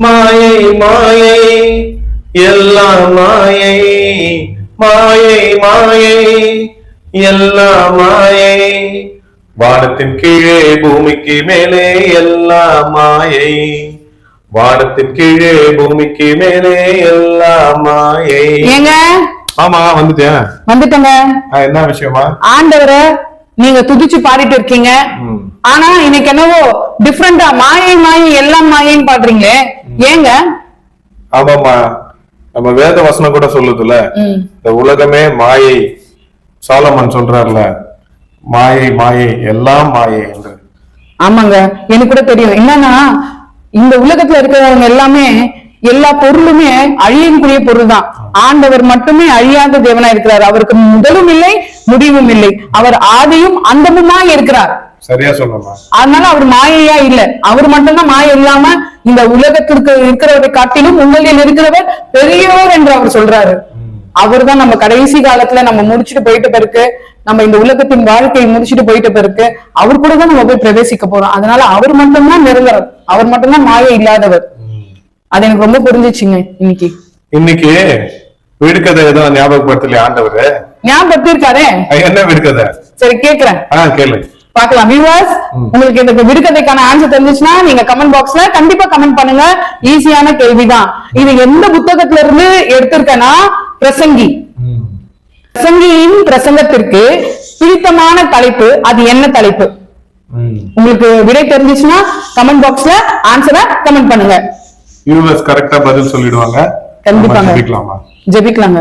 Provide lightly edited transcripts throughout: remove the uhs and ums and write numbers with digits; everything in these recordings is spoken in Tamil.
மாயை மாயை எல்லாம் மாயை, மாயை மாயை எல்லாம் மாயை, வானத்தின் கீழே பூமிக்கு மேலே எல்லாம் மாயை, வானத்தின் கீழே பூமிக்கு மேலே எல்லாம் மாயை. ஏங்க? ஆமா வந்துட்டேங்க. என்ன விஷயமா? ஆண்டவரை நீங்க துதிச்சு பாடிட்டு இருக்கீங்க. ஆனா இன்னைக்கு என்னவோ டிஃபரெண்டா மாயை மாயை எல்லாம் மாயைன்னு பாடுறீங்களே, ஏங்க? ஆமாமா, நம்ம வேத வசனம் கூட சொல்லுதுல, இந்த உலகமே மாயை. சாலமன் சொல்றாருல, மாயை மாயை எல்லாம் மாயை என்று. ஆமாங்க, எனக்கு கூட தெரியும். என்னன்னா இந்த உலகத்துல இருக்கிறவங்க எல்லாமே எல்லா பொருளுமே அழியக்கூடிய பொருள் தான். ஆண்டவர் மட்டுமே அழியாத தேவனா இருக்கிறார். அவருக்கு முதலும் இல்லை முடிவும் இல்லை. அவர் ஆதியும் அந்தமுமாய் இருக்கிறார். சரியா சொல்லலாம். அதனால அவர் மாயையா இல்ல. அவர் மட்டும்தான் மாயை இல்லாம இந்த உலகத்திற்கு இருக்கிறவரை காட்டிலும் உங்களில் இருக்கிறவர் பெரியவர் என்று அவர் சொல்றாரு. அவர் தான் நம்ம கடைசி காலத்துல நம்ம முடிச்சுட்டு போயிட்ட பிறகு, நம்ம இந்த உலகத்தின் வாழ்க்கையை முடிச்சுட்டு போயிட்ட பிறகு அவர் கூட தான் நம்ம போய் பிரவேசிக்க போறோம். அதனால அவர் மட்டும்தான் நிரந்தரம், அவர் மட்டும்தான் மாயை இல்லாதவர். அது எனக்கு ரொம்ப புரிஞ்சிச்சுங்க. இன்னைக்கு வீடுகதை ஏதோ ஞாபகப்படுத்தலையா ஆண்டவர்? ஞாபகப்படுத்திருக்காரு. என்ன வீடுகதை? சரி கேக்குறேன், கேளு பாக்கலாம். வியூவர்ஸ், உங்களுக்கு இந்த விடுகதைக்கான ஆன்சர் தெரிஞ்சுச்சுன்னா நீங்க கமெண்ட் பாக்ஸ்ல கண்டிப்பா கமெண்ட் பண்ணுங்க. ஈஸியான கேள்விதான். இது எந்த புத்தகத்துல இருந்து எடுத்திருக்கேன்னா பிரசங்கி. பிரசங்கியின் பிரசங்கத்திற்கு பிடித்தமான தலைப்பு அது என்ன தலைப்பு? உங்களுக்கு விடை தெரிஞ்சுச்சுன்னா கமெண்ட் பாக்ஸ்ல ஆன்சரை கமெண்ட் பண்ணுங்க. வியூவர்ஸ் கரெக்ட்டா பதில் சொல்லிடுவாங்க. கண்டிப்பா ஜெபிக்கலாங்க.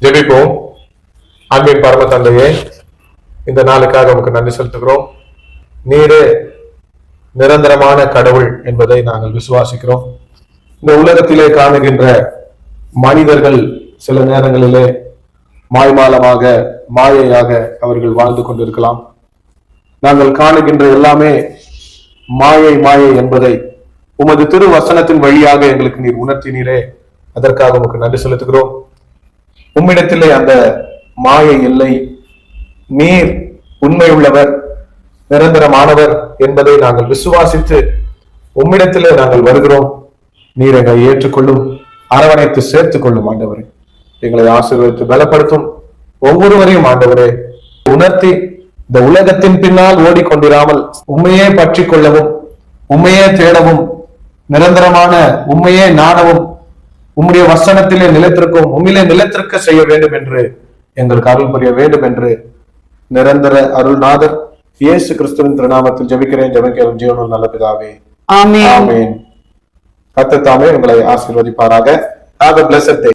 ஜெபிப்போம். அன்பின் பரம தந்தையே, இந்த நாளுக்காக உமக்கு நன்றி செலுத்துகிறோம். நீரே நிரந்தரமான கடவுள் என்பதை நாங்கள் விசுவாசிக்கிறோம். இந்த உலகத்திலே காணுகின்ற மனிதர்கள் சில நேரங்களிலே மாய்மாலமாக மாயையாக அவர்கள் வாழ்ந்து கொண்டிருக்கலாம். நாங்கள் காணுகின்ற எல்லாமே மாயை மாயை என்பதை உமது திரு வசனத்தின் வழியாக எங்களுக்கு நீர் உணர்த்தினீரே, அதற்காக உமக்கு நன்றி செலுத்துகிறோம். உம்மிடத்திலே அந்த மாயை இல்லை. நீர் உண்மை உள்ளவர், நிரந்தரமானவர் என்பதை நாங்கள் விசுவாசித்து உம்மிடத்திலே நாங்கள் வருகிறோம். நீர் எங்களை ஏற்றுக்கொள்ளும், அரவணைத்து சேர்த்துக் கொள்ளும் ஆண்டவரே. எங்களை ஆசீர்வதித்து பலப்படுத்தும். ஒவ்வொருவரையும் ஆண்டவரே உணர்த்தி இந்த உலகத்தின் பின்னால் ஓடிக்கொண்டிராமல் உண்மையே பற்றி கொள்ளவும், உண்மையே தேடவும், நிரந்தரமான உண்மையே நாடவும், உம்முடைய வசனத்திலே நிலைத்திருக்கும், உண்மையிலே நிலைத்திருக்க செய்ய வேண்டும் என்று எங்களுக்கு அருள் புரிய வேண்டும் என்று நிரந்தர அருள்நாதர் இயேசு கிறிஸ்துவின் திருநாமத்தில் ஜெபிக்கிறேன். ஜெபிக்கிறேன் ஜீவனுள்ள நல்ல பிதாவே, ஆமென். கர்த்தர் தாமே உங்களை ஆசீர்வதிப்பாராக. Have a blessed day.